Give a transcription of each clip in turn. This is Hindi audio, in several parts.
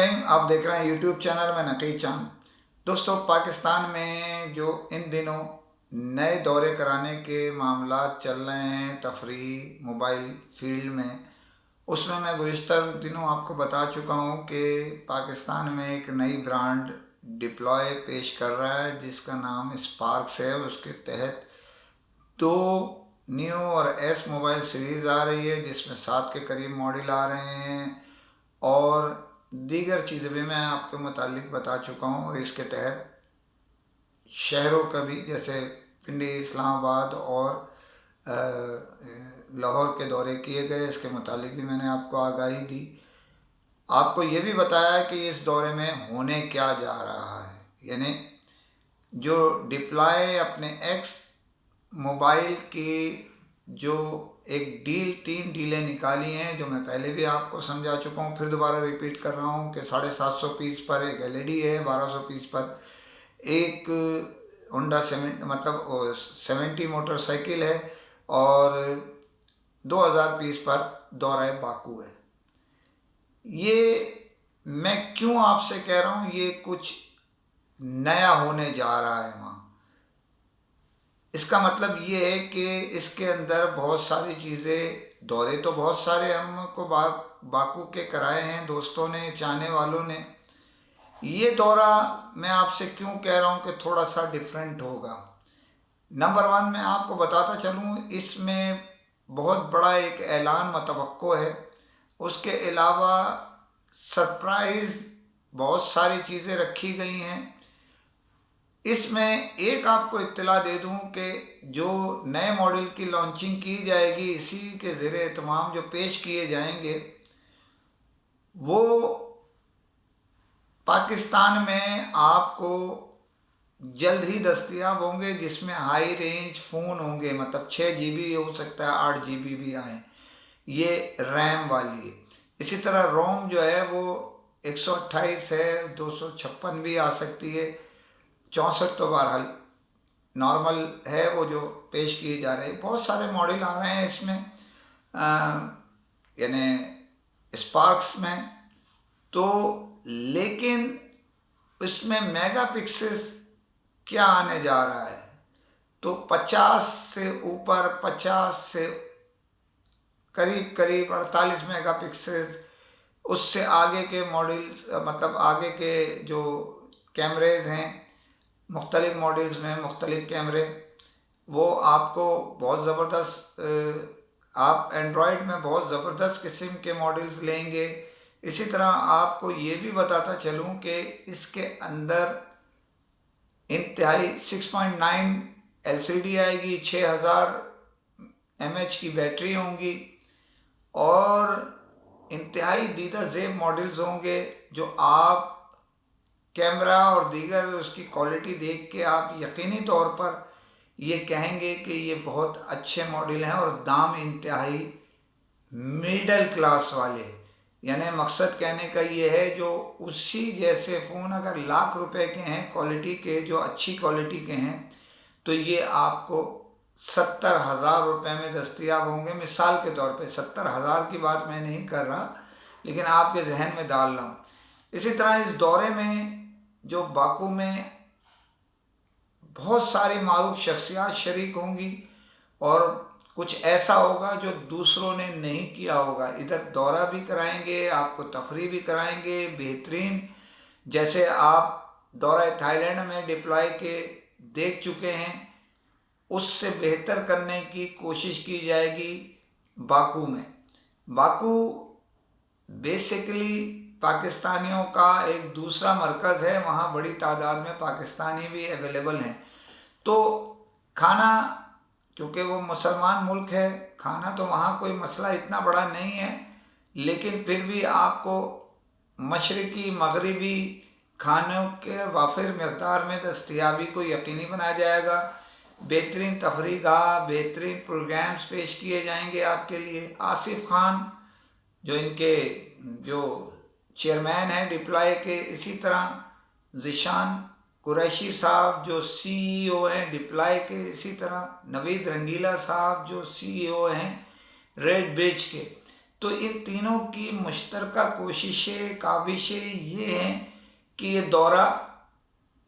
रहीम। आप देख रहे हैं यूट्यूब चैनल में नकी चांद। दोस्तों, पाकिस्तान में जो इन दिनों नए दौरे कराने के मामला चल रहे हैं तफरी मोबाइल फील्ड में, उसमें मैं गुज़िश्तर दिनों आपको बता चुका हूं कि पाकिस्तान में एक नई ब्रांड डिप्लॉय पेश कर रहा है जिसका नाम स्पार्क्स है। उसके तहत दो न्यू और एस मोबाइल सीरीज़ आ रही है जिसमें 7 के करीब मॉडल आ रहे हैं और दीगर चीज़ें भी मैं आपके मुतालिक बता चुका हूँ। और इसके तहत शहरों का भी, जैसे पिंडी, इस्लामाबाद और लाहौर के दौरे किए गए, इसके मुतालिक भी मैंने आपको आगाही दी। आपको ये भी बताया कि इस दौरे में होने क्या जा रहा है, यानी जो डिप्लॉय अपने एक्स मोबाइल की जो एक डील, 3 डीलें निकाली हैं जो मैं पहले भी आपको समझा चुका हूँ, फिर दोबारा रिपीट कर रहा हूँ कि 750 पीस पर एक एलईडी है, 1200 पीस पर एक होंडा 70 मोटरसाइकिल है और 2000 पीस पर दौरा बाकू है। ये मैं क्यों आपसे कह रहा हूँ, ये कुछ नया होने जा रहा है वहाँ। इसका मतलब ये है कि इसके अंदर बहुत सारी चीज़ें, दौरे तो बहुत सारे हमको बाकू के कराए हैं दोस्तों ने, चाहने वालों ने। ये दौरा मैं आपसे क्यों कह रहा हूँ कि थोड़ा सा डिफरेंट होगा। नंबर 1 मैं आपको बताता चलूँ, इसमें बहुत बड़ा एक ऐलान मतवक्को है। उसके अलावा सरप्राइज़ बहुत सारी चीज़ें रखी गई हैं। इसमें एक आपको इत्तला दे दूं कि जो नए मॉडल की लॉन्चिंग की जाएगी, इसी के ज़ेरे एहतमाम जो पेश किए जाएंगे वो पाकिस्तान में आपको जल्द ही दस्तयाब होंगे, जिसमें हाई रेंज फ़ोन होंगे, मतलब 6 GB हो सकता है, 8 GB भी आए, ये रैम वाली है। इसी तरह रोम जो है वो 128 है, 256 भी आ सकती है, 64 तो बहरहाल नॉर्मल है वो जो पेश किए जा रहे हैं। बहुत सारे मॉडल आ रहे हैं इसमें, यानी स्पार्क्स में तो। लेकिन इसमें मेगापिक्सेल्स क्या आने जा रहा है, तो 50 से ऊपर, 50 से करीब करीब 48 मेगापिक्सेल्स, उससे आगे के मॉडल्स, मतलब आगे के जो कैमरेज हैं मुख्तलिफ मॉडल्स में, मुख्तलिफ कैमरे, वो आपको बहुत ज़बरदस्त, आप एंड्रॉयड में बहुत ज़बरदस्त किस्म के मॉडल्स लेंगे। इसी तरह आपको ये भी बताता चलूँ कि इसके अंदर इंतहाई 6.9 LCD आएगी, 6000 mAh की बैटरी होंगी और इंतहाई दीदा ज़ेब मॉडल्स होंगे जो आप कैमरा और दीगर उसकी क्वालिटी देख के आप यकीनी तौर पर ये कहेंगे कि ये बहुत अच्छे मॉडल हैं और दाम इंतहाई मिडल क्लास वाले। यानी मकसद कहने का ये है, जो उसी जैसे फ़ोन अगर लाख रुपए के हैं क्वालिटी के, जो अच्छी क्वालिटी के हैं, तो ये आपको 70,000 रुपये में दस्तयाब होंगे। मिसाल के तौर पे 70,000 की बात मैं नहीं कर रहा, लेकिन आपके जहन में डाल रहा हूँ। इसी तरह इस दौरे में जो बाकू में बहुत सारी मारूफ शख्सियात शरीक होंगी और कुछ ऐसा होगा जो दूसरों ने नहीं किया होगा। इधर दौरा भी कराएंगे, आपको तफरी भी कराएंगे बेहतरीन। जैसे आप दौरा थाईलैंड में डिप्लॉय के देख चुके हैं, उससे बेहतर करने की कोशिश की जाएगी बाकू में। बाकू बेसिकली पाकिस्तानियों का एक दूसरा मरकज़ है, वहाँ बड़ी तादाद में पाकिस्तानी भी अवेलेबल हैं। तो खाना, क्योंकि वो मुसलमान मुल्क है, खाना तो वहाँ कोई मसला इतना बड़ा नहीं है, लेकिन फिर भी आपको मशरक़ी मगरिबी खानों के वाफिर मकदार में दस्तयाबी को यकीनी बनाया जाएगा। बेहतरीन तफरीगाह, बेहतरीन प्रोग्राम्स पेश किए जाएंगे आपके लिए। आसिफ खान जो इनके जो चेयरमैन हैं डिप्लॉय के, इसी तरह ज़िशान कुरैशी साहब जो CEO हैं डिप्लॉय के, इसी तरह नवीद रंगीला साहब जो CEO हैं रेड ब्रिज के। तो इन तीनों की मुश्तरका कोशिशें, काविशें ये हैं कि ये दौरा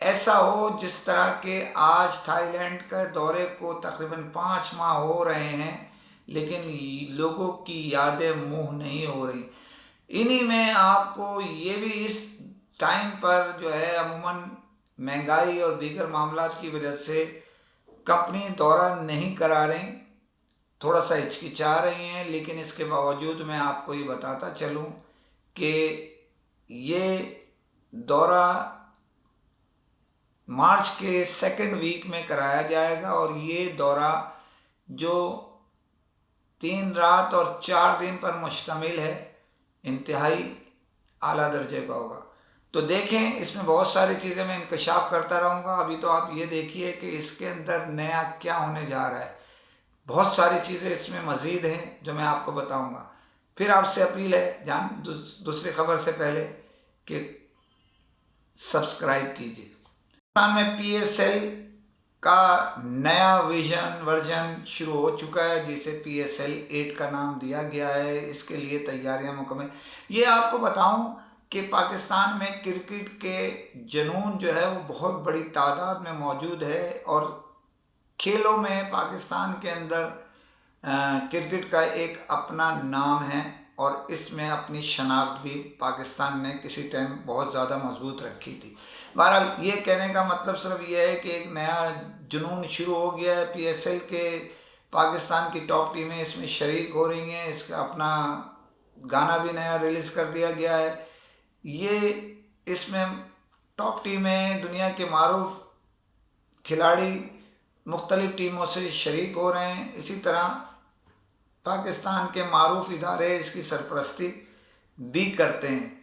ऐसा हो जिस तरह के आज थाईलैंड के दौरे को तकरीबन 5 माह हो रहे हैं, लेकिन लोगों की यादें मुँह नहीं हो रही। इन्हीं में आपको ये भी इस टाइम पर जो है अमूमन महंगाई और दीगर मामलात की वजह से कंपनी दौरा नहीं करा रही, थोड़ा सा हिचकिचा रही हैं, लेकिन इसके बावजूद मैं आपको ये बताता चलूँ कि ये दौरा मार्च के सेकंड वीक में कराया जाएगा और ये दौरा जो 3 रात और 4 दिन पर मुश्तमिल है, इंतहाई आला दर्जे का होगा। तो देखें, इसमें बहुत सारी चीज़ें मैं इंकशाफ करता रहूँगा। अभी तो आप ये देखिए कि इसके अंदर नया क्या होने जा रहा है। बहुत सारी चीज़ें इसमें मज़ीद हैं जो मैं आपको बताऊँगा। फिर आपसे अपील है दूसरी खबर से पहले कि सब्सक्राइब कीजिए। पाकिस्तान में PSL का नया वर्जन शुरू हो चुका है, जिसे PSL 8 का नाम दिया गया है। इसके लिए तैयारियां मुकम्मल। ये आपको बताऊं कि पाकिस्तान में क्रिकेट के जुनून जो है वो बहुत बड़ी तादाद में मौजूद है और खेलों में पाकिस्तान के अंदर क्रिकेट का एक अपना नाम है और इसमें अपनी शनाख्त भी पाकिस्तान ने किसी टाइम बहुत ज़्यादा मजबूत रखी थी। बहरहाल ये कहने का मतलब सिर्फ ये है कि एक नया जुनून शुरू हो गया है। PSL के पाकिस्तान की टॉप टीमें इसमें शरीक हो रही हैं। इसका अपना गाना भी नया रिलीज़ कर दिया गया है। ये इसमें टॉप टीमें, दुनिया के मारूफ खिलाड़ी मुख्तलिफ़ टीमों से शरीक हो रहे हैं। इसी तरह पाकिस्तान के मारूफ इदारे इसकी सरपरस्ती भी करते हैं।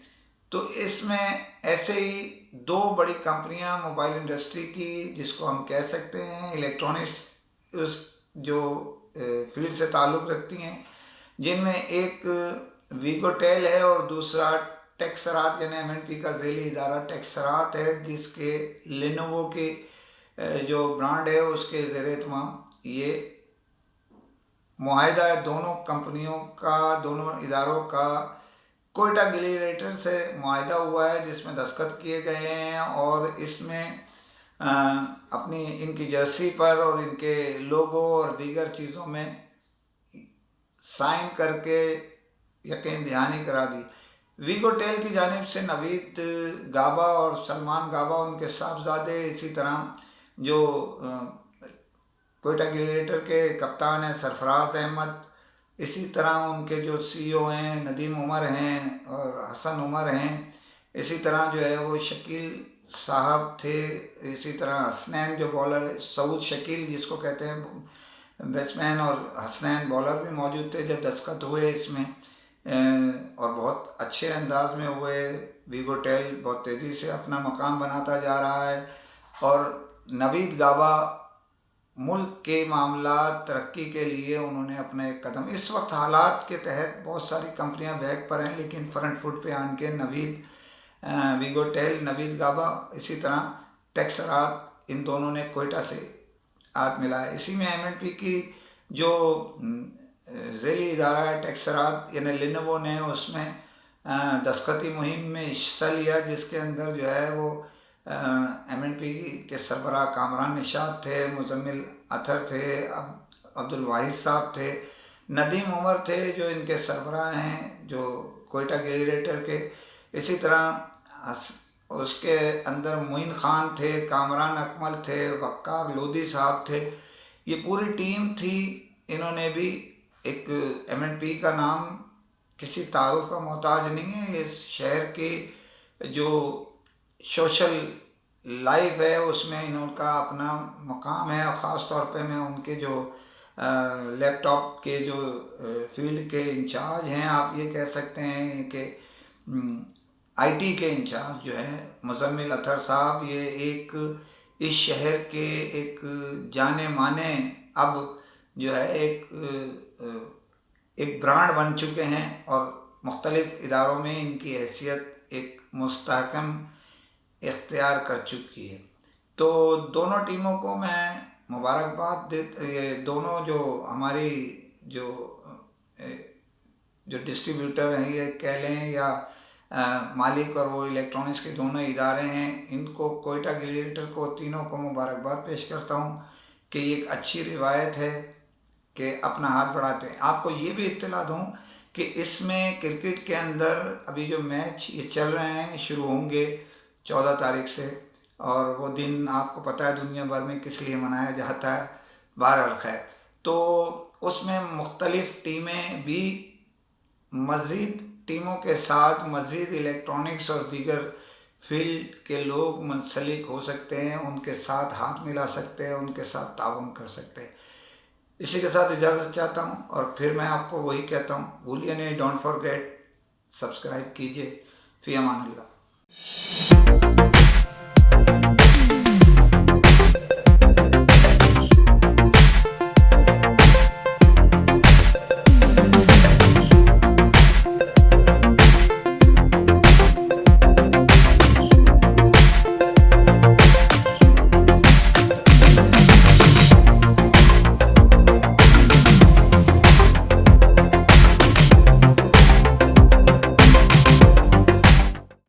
तो इसमें ऐसे ही 2 बड़ी कंपनियां मोबाइल इंडस्ट्री की, जिसको हम कह सकते हैं इलेक्ट्रॉनिक्स, उस जो फील्ड से ताल्लुक़ रखती हैं, जिनमें एक वीगोटेल है और दूसरा टेक्सरात यानी MNP का ज़ेली इदारा टेक्सरात है, जिसके लेनोवो के जो ब्रांड है उसके ज़ेरे तमाम ये मुआहिदा है। दोनों कंपनियों का, दोनों इदारों का कोयटा गिलिरेटर से मुआहिदा हुआ है, जिसमें दस्तखत किए गए हैं और इसमें अपनी इनकी जर्सी पर और इनके लोगो और दीगर चीज़ों में साइन करके यकीन दहानी करा दी। वीगोटेल की जानिब से नवीद गाबा और सलमान गाबा उनके साहबजादे, इसी तरह जो कोयटा गिलिरेटर के कप्तान हैं सरफराज अहमद, इसी तरह उनके जो CEO हैं नदीम उमर हैं और हसन उमर हैं, इसी तरह जो है वो शकील साहब थे, इसी तरह हसनैन जो बॉलर सऊद शकील जिसको कहते हैं बैट्समैन, और हसनैन बॉलर भी मौजूद थे जब दस्तखत हुए इसमें, और बहुत अच्छे अंदाज में हुए। वीगोटेल बहुत तेज़ी से अपना मकाम बनाता जा रहा है और नवीद गाबा मुल्क के मामला तरक्की के लिए उन्होंने अपना एक कदम, इस वक्त हालात के तहत बहुत सारी कंपनियां बैक पर हैं, लेकिन फ्रंट फुट पे आन के वीगोटेल, नवीद गाबा, इसी तरह टेक्सरात, इन दोनों ने कोयटा से हाथ मिलाया। इसी में MNP की जो ज़ेली इदारा है टेक्सरात यानी लेनोवो ने उसमें दस्तखती मुहिम में हिस्सा लिया, जिसके अंदर जो है वो MNP के सरबराह कामरान निशात थे, मुजम्मिल अतर थे, अब्दुल वाहिद साहब थे, नदीम उमर थे जो इनके सरबराह हैं जो कोयटा गिलिरेटर के, इसी तरह उसके अंदर मोइन ख़ान थे, कामरान अकमल थे, वक्कार लोधी साहब थे। ये पूरी टीम थी। इन्होंने भी एक MNP का नाम किसी तारुफ का मोहताज नहीं है। इस शहर के जो सोशल लाइफ है उसमें इनका अपना मकाम है। और ख़ास तौर पे मैं उनके जो लैपटॉप के जो फील्ड के इंचार्ज हैं, आप ये कह सकते हैं कि IT के इंचार्ज जो है मुजम्मिल अतर साहब, ये एक इस शहर के एक जाने माने अब जो है एक ब्रांड बन चुके हैं और मुख्तलिफ़ इदारों में इनकी हैसियत एक मुस्तहकम इख्तियार कर चुकी है। तो दोनों टीमों को मैं मुबारकबाद ये दोनों जो हमारी जो जो डिस्ट्रीब्यूटर हैं ये कह लें या मालिक और वो इलेक्ट्रॉनिक्स के दोनों इदारे हैं, इनको कोयटा ग्लेडिएटर को तीनों को मुबारकबाद पेश करता हूँ कि ये एक अच्छी रिवायत है कि अपना हाथ बढ़ाते हैं। आपको ये भी इत्तला दूँ कि इसमें क्रिकेट के अंदर अभी जो मैच ये चल रहे हैं शुरू होंगे 14 तारीख से, और वो दिन आपको पता है दुनिया भर में किस लिए मनाया जाता है। बहरहाल खैर, तो उसमें मुख्तलिफ़ टीमें भी मज़ीद टीमों के साथ मज़ीद इलेक्ट्रॉनिक्स और दीगर फील्ड के लोग मुंसलिक हो सकते हैं, उनके साथ हाथ मिला सकते हैं, उनके साथ ताउन कर सकते हैं। इसी के साथ इजाज़त चाहता हूँ और फिर मैं आपको वही कहता हूँ, भूलिए नहीं, डोंट फॉरगेट, सब्सक्राइब कीजिए। फ़ी अमान अल्लाह।